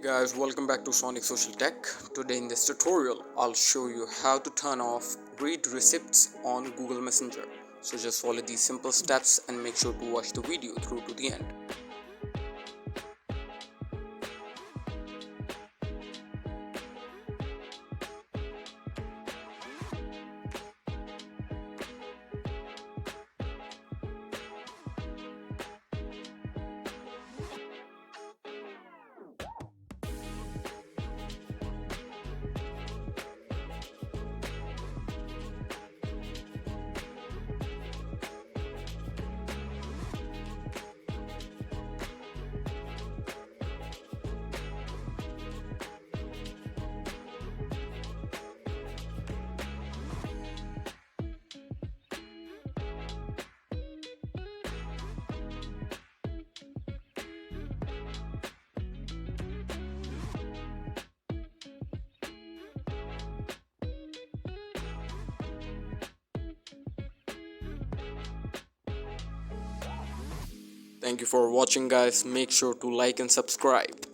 Hey guys, welcome back to Sonic Social Tech. Today in this tutorial, I'll show you how to turn off read receipts on Google Messenger. So just follow these simple steps and make sure to watch the video through to the end. Thank you for watching guys. Make sure to like and subscribe.